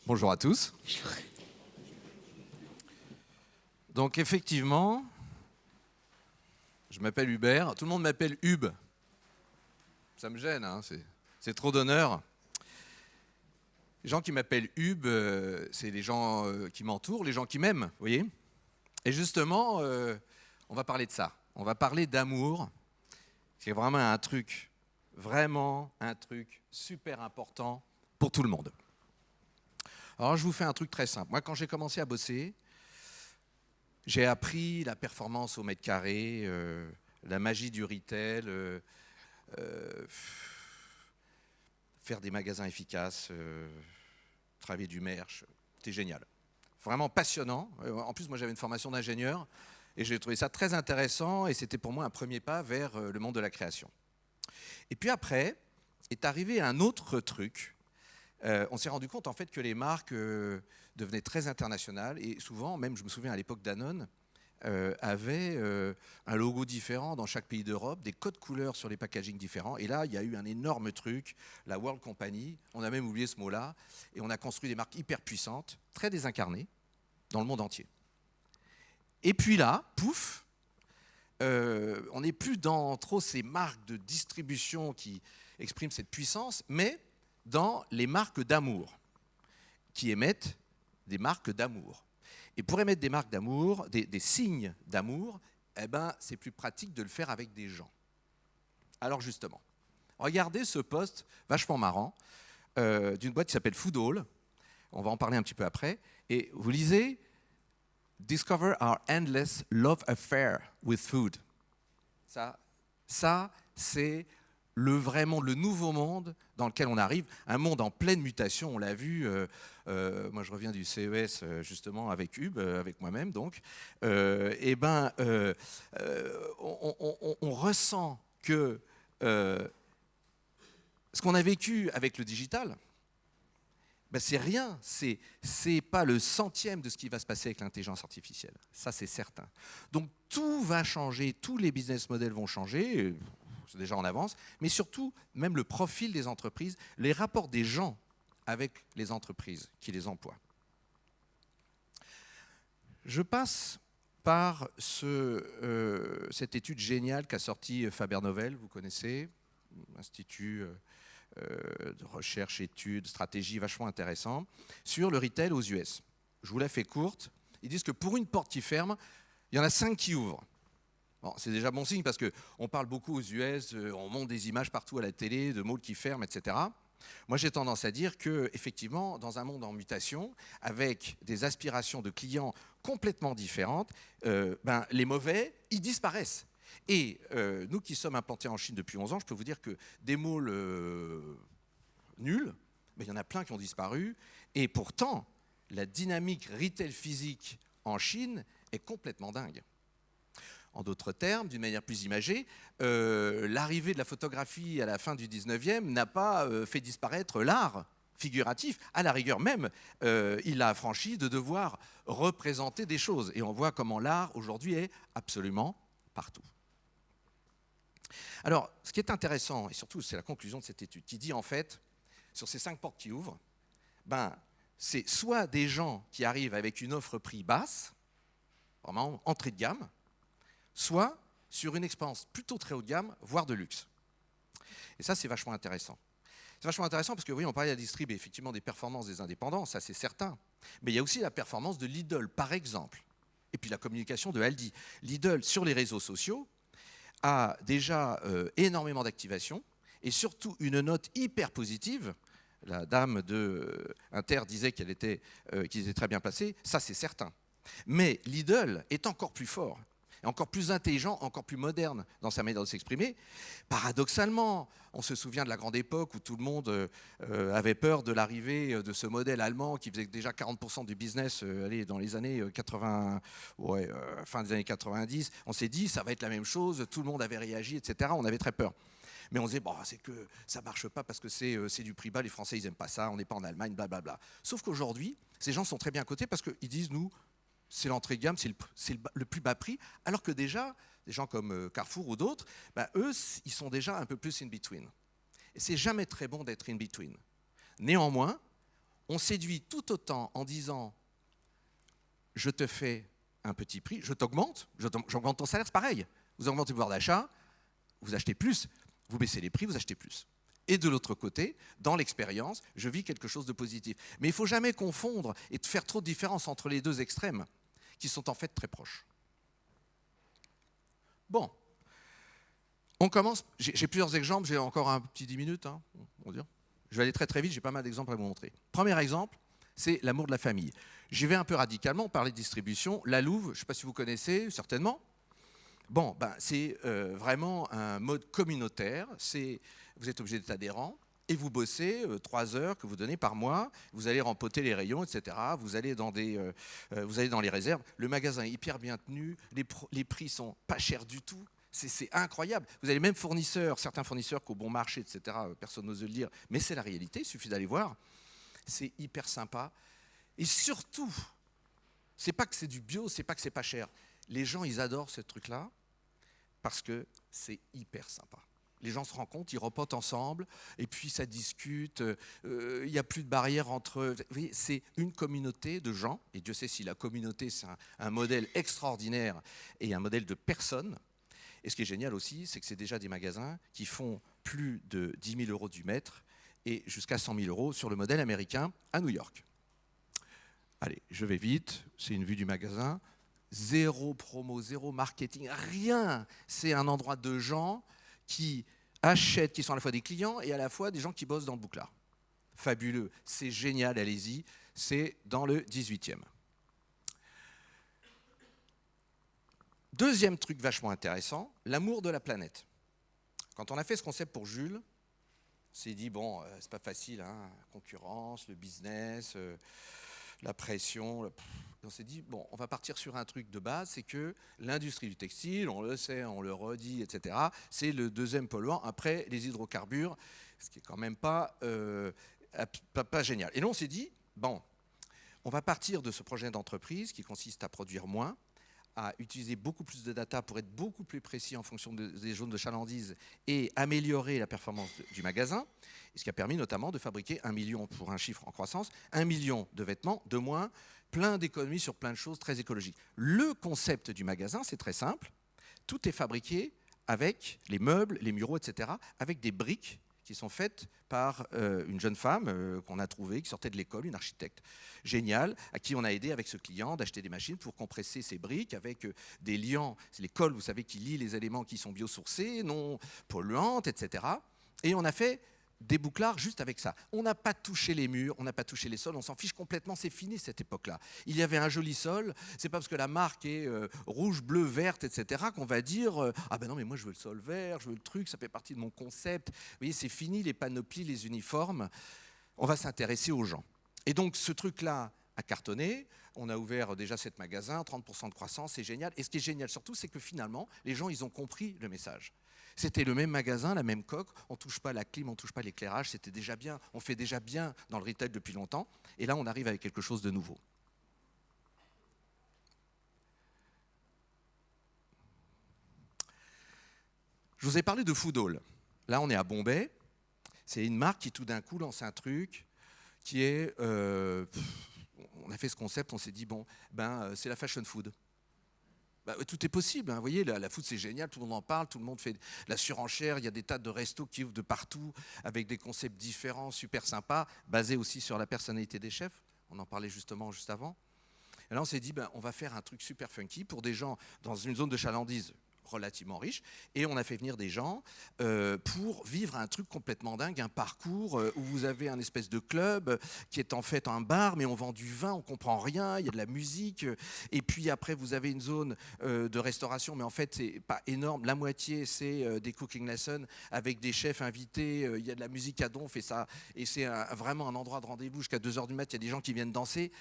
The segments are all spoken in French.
Bonjour à tous. Donc effectivement, je m'appelle Hubert. Tout le monde m'appelle Hub. Ça me gêne, hein, c'est trop d'honneur. Les gens qui m'appellent Hub, c'est les gens qui m'entourent, les gens qui m'aiment, vous voyez. Et justement, on va parler de ça. On va parler d'amour. C'est vraiment un truc super important pour tout le monde. Alors je vous fais un truc très simple. Moi, quand j'ai commencé à bosser, j'ai appris la performance au mètre carré, la magie du retail, faire des magasins efficaces, travailler du merch. C'était génial. Vraiment passionnant. En plus, moi, j'avais une formation d'ingénieur et j'ai trouvé ça très intéressant et c'était pour moi un premier pas vers le monde de la création. Et puis après, est arrivé un autre truc. On s'est rendu compte en fait que les marques devenaient très internationales et souvent, même je me souviens à l'époque Danone, avaient un logo différent dans chaque pays d'Europe, des codes couleurs sur les packagings différents. Et là, il y a eu un énorme truc, la World Company, on a même oublié ce mot-là, et on a construit des marques hyper puissantes, très désincarnées, dans le monde entier. Et puis là, pouf, on n'est plus dans trop ces marques de distribution qui expriment cette puissance, mais dans les marques d'amour, qui émettent des marques d'amour. Et pour émettre des marques d'amour, des signes d'amour, eh ben, c'est plus pratique de le faire avec des gens. Alors justement, regardez ce post vachement marrant d'une boîte qui s'appelle Foodhall. On va en parler un petit peu après. Et vous lisez « Discover our endless love affair with food ». Ça c'est vraiment le nouveau monde dans lequel on arrive, un monde en pleine mutation, on l'a vu, moi je reviens du CES justement avec Hub, avec moi-même donc, on ressent que ce qu'on a vécu avec le digital, ben c'est rien, c'est pas le centième de ce qui va se passer avec l'intelligence artificielle, ça c'est certain. Donc tout va changer, tous les business models vont changer, c'est déjà en avance, mais surtout, même le profil des entreprises, les rapports des gens avec les entreprises qui les emploient. Je passe par cette étude géniale qu'a sortie Faber-Novel, vous connaissez, Institut de recherche, études, stratégie vachement intéressant, sur le retail aux US. Je vous la fais courte. Ils disent que pour une porte qui ferme, il y en a 5 qui ouvrent. Bon, c'est déjà bon signe parce qu'on parle beaucoup aux US, on montre des images partout à la télé de malls qui ferment, etc. Moi, j'ai tendance à dire qu'effectivement, dans un monde en mutation, avec des aspirations de clients complètement différentes, les mauvais, ils disparaissent. Et nous qui sommes implantés en Chine depuis 11 ans, je peux vous dire que des malls nuls, il y en a plein qui ont disparu. Et pourtant, la dynamique retail physique en Chine est complètement dingue. En d'autres termes, d'une manière plus imagée, l'arrivée de la photographie à la fin du 19e n'a pas fait disparaître l'art figuratif. À la rigueur même, il a affranchi de devoir représenter des choses. Et on voit comment l'art, aujourd'hui, est absolument partout. Alors, ce qui est intéressant, et surtout c'est la conclusion de cette étude, qui dit en fait, sur ces 5 portes qui ouvrent, c'est soit des gens qui arrivent avec une offre prix basse, vraiment entrée de gamme, soit sur une expérience plutôt très haut de gamme, voire de luxe. Et ça, c'est vachement intéressant. C'est vachement intéressant parce que, oui, on parlait à la distrib, et effectivement, des performances des indépendants, ça c'est certain. Mais il y a aussi la performance de Lidl, par exemple. Et puis la communication de Aldi. Lidl, sur les réseaux sociaux, a déjà énormément d'activation et surtout une note hyper positive. La dame de Inter disait qu'ils étaient très bien placés, ça c'est certain. Mais Lidl est encore plus fort, encore plus intelligent, encore plus moderne dans sa manière de s'exprimer. Paradoxalement, on se souvient de la grande époque où tout le monde avait peur de l'arrivée de ce modèle allemand qui faisait déjà 40% du business dans les années 80, fin des années 90. On s'est dit, ça va être la même chose, tout le monde avait réagi, etc. On avait très peur. Mais on disait, c'est que ça ne marche pas parce que c'est du prix bas, les Français, ils n'aiment pas ça, on n'est pas en Allemagne, blablabla. Sauf qu'aujourd'hui, ces gens sont très bien cotés parce qu'ils disent, nous, c'est l'entrée de gamme, c'est le plus bas prix, alors que déjà, des gens comme Carrefour ou d'autres, eux, ils sont déjà un peu plus in between. Et c'est jamais très bon d'être in between. Néanmoins, On séduit tout autant en disant « je te fais un petit prix, je t'augmente, j'augmente ton salaire », c'est pareil. Vous augmentez le pouvoir d'achat, vous achetez plus, vous baissez les prix, vous achetez plus. Et de l'autre côté, dans l'expérience, je vis quelque chose de positif. Mais il ne faut jamais confondre et faire trop de différence entre les deux extrêmes, qui sont en fait très proches. Bon, on commence, j'ai plusieurs exemples, j'ai encore un petit 10 minutes, hein, on va dire. Je vais aller très très vite, j'ai pas mal d'exemples à vous montrer. Premier exemple, c'est l'amour de la famille. J'y vais un peu radicalement, on parlait de distribution. La Louve, je ne sais pas si vous connaissez, certainement. Bon, c'est vraiment un mode communautaire. Vous êtes obligé d'être adhérent et vous bossez 3 heures que vous donnez par mois. Vous allez rempoter les rayons, etc. Vous allez dans les réserves. Le magasin est hyper bien tenu. Les prix sont pas chers du tout. C'est incroyable. Vous avez même certains fournisseurs qu'au bon marché, etc. Personne n'ose le dire, mais c'est la réalité. Il suffit d'aller voir. C'est hyper sympa. Et surtout, c'est pas que c'est du bio, c'est pas que c'est pas cher. Les gens, ils adorent ce truc-là parce que c'est hyper sympa. Les gens se rencontrent, ils repotent ensemble, et puis ça discute, il n'y a plus de barrière entre... Vous voyez, c'est une communauté de gens, et Dieu sait si la communauté, c'est un modèle extraordinaire et un modèle de personnes. Et ce qui est génial aussi, c'est que c'est déjà des magasins qui font plus de 10 000 € du mètre et jusqu'à 100 000 € sur le modèle américain à New York. Allez, je vais vite, c'est une vue du magasin. Zéro promo, zéro marketing, rien. C'est un endroit de gens qui achètent, qui sont à la fois des clients et à la fois des gens qui bossent dans le bouclard. Fabuleux, c'est génial, allez-y. C'est dans le 18e. Deuxième truc vachement intéressant, l'amour de la planète. Quand on a fait ce concept pour Jules, on s'est dit, bon, c'est pas facile, hein, la concurrence, le business, la pression. On s'est dit, bon, on va partir sur un truc de base, c'est que l'industrie du textile, on le sait, on le redit, etc., c'est le deuxième polluant après les hydrocarbures, ce qui est quand même pas génial. Et là, on s'est dit, bon, on va partir de ce projet d'entreprise qui consiste à produire moins, à utiliser beaucoup plus de data pour être beaucoup plus précis en fonction des zones de chalandise et améliorer la performance du magasin, et ce qui a permis notamment de fabriquer 1 million, pour un chiffre en croissance, 1 million de vêtements de moins, plein d'économies sur plein de choses très écologiques. Le concept du magasin, c'est très simple, tout est fabriqué avec les meubles, les muraux, etc., avec des briques qui sont faites par une jeune femme qu'on a trouvée, qui sortait de l'école, une architecte géniale, à qui on a aidé avec ce client d'acheter des machines pour compresser ces briques avec des liants, c'est les cols, vous savez, qui lient les éléments qui sont biosourcés, non polluantes, etc. Et on a fait des bouclards juste avec ça. On n'a pas touché les murs, on n'a pas touché les sols, on s'en fiche complètement, c'est fini cette époque-là. Il y avait un joli sol, c'est pas parce que la marque est rouge, bleu, verte, etc. qu'on va dire ah ben non mais moi je veux le sol vert, je veux le truc, ça fait partie de mon concept. Vous voyez, c'est fini les panoplies, les uniformes, on va s'intéresser aux gens. Et donc ce truc-là a cartonné, on a ouvert déjà 7 magasins, 30% de croissance, c'est génial. Et ce qui est génial surtout, c'est que finalement, les gens, ils ont compris le message. C'était le même magasin, la même coque, on ne touche pas la clim, on ne touche pas l'éclairage, c'était déjà bien, on fait déjà bien dans le retail depuis longtemps, et là on arrive avec quelque chose de nouveau. Je vous ai parlé de Food Hall. Là on est à Bombay, c'est une marque qui tout d'un coup lance un truc qui est... on a fait ce concept, on s'est dit, bon, c'est la fashion food. Tout est possible, hein. Vous voyez, la food c'est génial, tout le monde en parle, tout le monde fait la surenchère, il y a des tas de restos qui ouvrent de partout, avec des concepts différents, super sympas, basés aussi sur la personnalité des chefs, on en parlait justement juste avant. Et là on s'est dit, on va faire un truc super funky pour des gens dans une zone de chalandise relativement riche, et on a fait venir des gens pour vivre un truc complètement dingue, un parcours où vous avez un espèce de club qui est en fait un bar, mais on vend du vin, on comprend rien, il y a de la musique, et puis après vous avez une zone de restauration, mais en fait c'est pas énorme, la moitié c'est des cooking lessons avec des chefs invités, il y a de la musique à donf, et c'est vraiment un endroit de rendez-vous jusqu'à 2h du mat', il y a des gens qui viennent danser,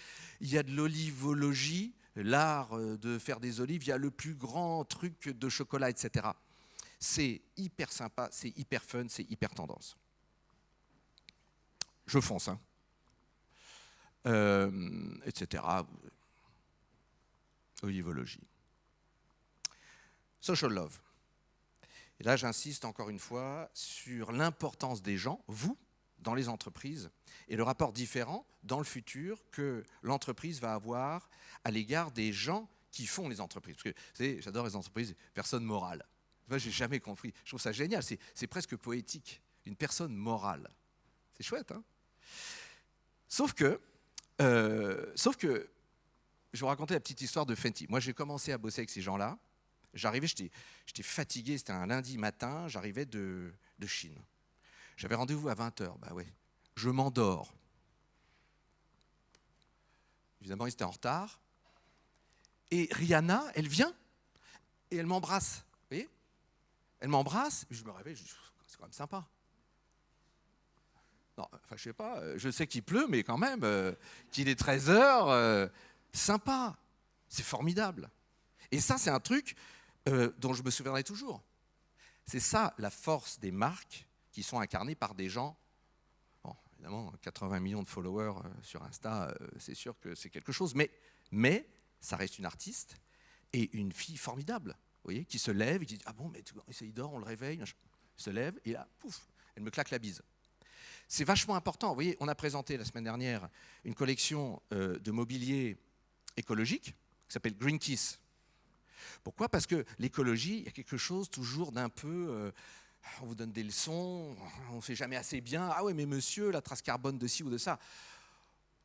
il y a de l'olivologie, l'art de faire des olives, il y a le plus grand truc de chocolat, etc. C'est hyper sympa, c'est hyper fun, c'est hyper tendance. Je fonce, hein. Etc. Olivologie. Social love. Et là, j'insiste encore une fois sur l'importance des gens, vous, dans les entreprises et le rapport différent dans le futur que l'entreprise va avoir à l'égard des gens qui font les entreprises. Parce que, vous savez, j'adore les entreprises, personne morale. Moi, j'ai jamais compris. Je trouve ça génial, c'est presque poétique. Une personne morale. C'est chouette, hein? Sauf que, je vous racontais la petite histoire de Fenty. Moi, j'ai commencé à bosser avec ces gens-là. J'arrivais, j'étais fatigué, c'était un lundi matin, j'arrivais de Chine. J'avais rendez-vous à 20h, bah ouais. Je m'endors. Évidemment, ils étaient en retard. Et Rihanna, elle vient et elle m'embrasse. Vous voyez? Elle m'embrasse, je me réveille, je dis, c'est quand même sympa. Non, enfin, je sais pas, je sais qu'il pleut, mais quand même, qu'il est 13h, sympa. C'est formidable. Et ça, c'est un truc dont je me souviendrai toujours. C'est ça, la force des marques qui sont incarnées par des gens. Bon, évidemment, 80 millions de followers sur Insta, c'est sûr que c'est quelque chose, mais ça reste une artiste et une fille formidable, vous voyez, qui se lève et qui dit « Ah bon, mais il dort, on le réveille », elle se lève et là, pouf, elle me claque la bise. C'est vachement important. Vous voyez, on a présenté la semaine dernière une collection de mobilier écologique qui s'appelle Green Kiss. Pourquoi? Parce que l'écologie, il y a quelque chose toujours d'un peu... on vous donne des leçons, on ne fait jamais assez bien. Ah ouais, mais monsieur, la trace carbone de ci ou de ça.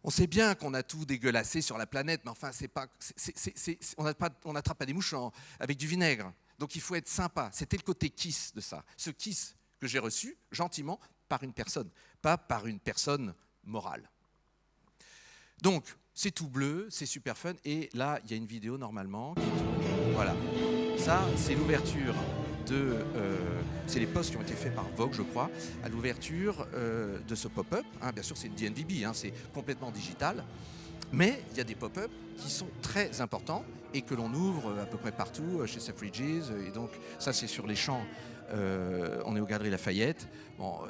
On sait bien qu'on a tout dégueulassé sur la planète, mais enfin, on n'attrape pas des mouches avec du vinaigre. Donc il faut être sympa. C'était le côté kiss de ça. Ce kiss que j'ai reçu, gentiment, par une personne, pas par une personne morale. Donc, c'est tout bleu, c'est super fun. Et là, il y a une vidéo normalement qui tourne. Voilà. Ça, c'est l'ouverture de... c'est les posts qui ont été faits par Vogue, je crois, à l'ouverture de ce pop-up. Hein, bien sûr, c'est une DNVB, hein, c'est complètement digital. Mais il y a des pop-up qui sont très importants et que l'on ouvre à peu près partout chez Selfridges. Et donc, ça, c'est sur les champs. On est aux Galeries Lafayette. Bon,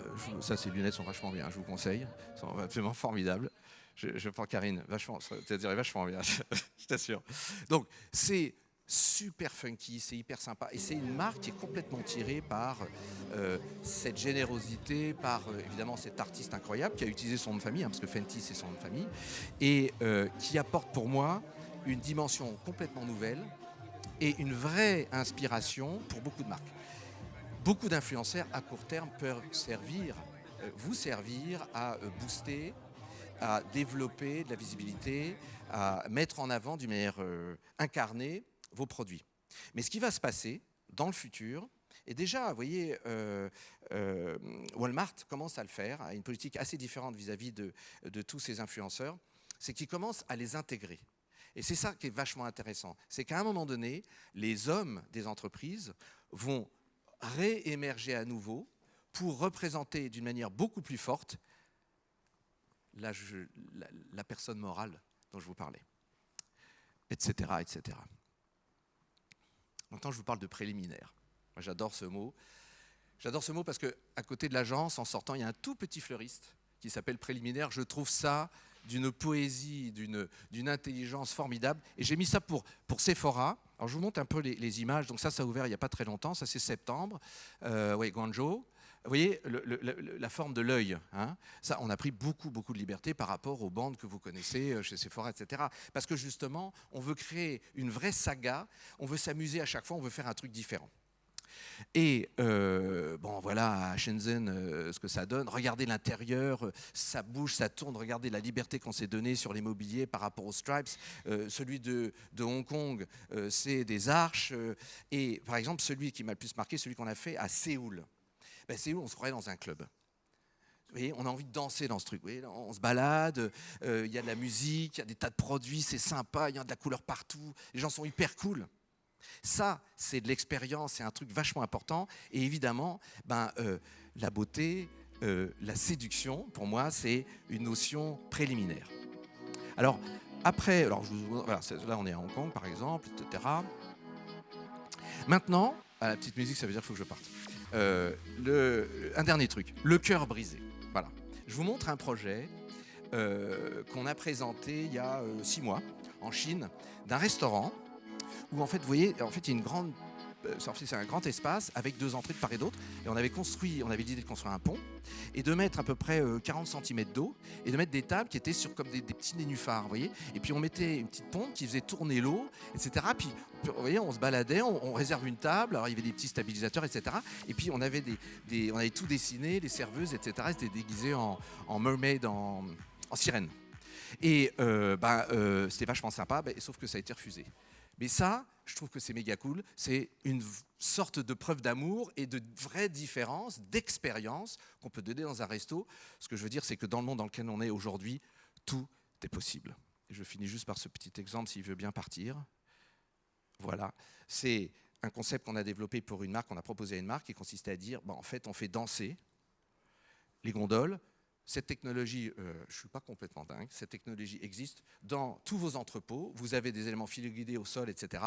ça, ces lunettes sont vachement bien, je vous conseille. Elles sont absolument formidables. Je prends Karine, vachement, tu dirais vachement bien, je t'assure. Donc, c'est super funky, c'est hyper sympa. Et c'est une marque qui est complètement tirée par cette générosité, par évidemment cet artiste incroyable qui a utilisé son nom de famille, hein, parce que Fenty, c'est son nom de famille, et qui apporte pour moi une dimension complètement nouvelle et une vraie inspiration pour beaucoup de marques. Beaucoup d'influenceurs à court terme peuvent vous servir à booster, à développer de la visibilité, à mettre en avant d'une manière incarnée vos produits. Mais ce qui va se passer dans le futur, et déjà, vous voyez, Walmart commence à le faire, a une politique assez différente vis-à-vis de tous ces influenceurs, c'est qu'ils commencent à les intégrer. Et c'est ça qui est vachement intéressant. C'est qu'à un moment donné, les hommes des entreprises vont réémerger à nouveau pour représenter d'une manière beaucoup plus forte la personne morale dont je vous parlais, etc., etc. Maintenant, je vous parle de préliminaire. Moi, j'adore ce mot. J'adore ce mot parce qu'à côté de l'agence, en sortant, il y a un tout petit fleuriste qui s'appelle Préliminaire. Je trouve ça d'une poésie, d'une intelligence formidable. Et j'ai mis ça pour Sephora. Alors, je vous montre un peu les images. Donc ça a ouvert il n'y a pas très longtemps. Ça, c'est septembre. Oui, Guangzhou. Vous voyez la forme de l'œil. Hein, ça, on a pris beaucoup de liberté par rapport aux bandes que vous connaissez chez Sephora, etc. Parce que justement, on veut créer une vraie saga. On veut s'amuser à chaque fois. On veut faire un truc différent. Et bon, voilà, à Shenzhen, ce que ça donne. Regardez l'intérieur, ça bouge, ça tourne. Regardez la liberté qu'on s'est donnée sur l'immobilier par rapport aux Stripes. Celui de Hong Kong, c'est des arches. Et par exemple, celui qui m'a le plus marqué, celui qu'on a fait à Séoul. Ben, Séoul, on se croirait dans un club. Vous voyez, on a envie de danser dans ce truc. Vous voyez, on se balade, il y a de la musique, il y a des tas de produits, c'est sympa, il y a de la couleur partout. Les gens sont hyper cool. Ça, c'est de l'expérience, c'est un truc vachement important. Et évidemment, la beauté, la séduction, pour moi, c'est une notion préliminaire. Alors, après, voilà, là, on est à Hong Kong, par exemple, etc. Maintenant, la petite musique, ça veut dire qu'il faut que je parte. Un dernier truc, le cœur brisé. Voilà. Je vous montre un projet qu'on a présenté il y a 6 mois en Chine, d'un restaurant où en fait, vous voyez, en fait, il y a une grande c'est un grand espace avec 2 entrées de part et d'autre. Et on avait l'idée de construire un pont et de mettre à peu près 40 cm d'eau et de mettre des tables qui étaient sur comme des petits nénuphars, vous voyez. Et puis on mettait une petite pompe qui faisait tourner l'eau, etc. Puis vous voyez, on se baladait, on réserve une table. Alors il y avait des petits stabilisateurs, etc. Et puis on avait on avait tout dessiné, les serveuses, etc. C'était déguisé en mermaid, en sirène. Et c'était vachement sympa, sauf que ça a été refusé. Mais ça, je trouve que c'est méga cool. C'est une sorte de preuve d'amour et de vraie différence, d'expérience qu'on peut donner dans un resto. Ce que je veux dire, c'est que dans le monde dans lequel on est aujourd'hui, tout est possible. Et je finis juste par ce petit exemple, s'il veut bien partir. Voilà. C'est un concept qu'on a développé pour une marque, qu'on a proposé à une marque, qui consistait à dire, en fait, on fait danser les gondoles. Cette technologie, je ne suis pas complètement dingue, cette technologie existe dans tous vos entrepôts. Vous avez des éléments filoguidés au sol, etc.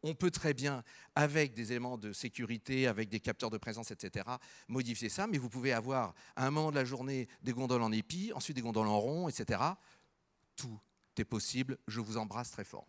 On peut très bien, avec des éléments de sécurité, avec des capteurs de présence, etc., modifier ça, mais vous pouvez avoir à un moment de la journée des gondoles en épi, ensuite des gondoles en rond, etc. Tout est possible. Je vous embrasse très fort.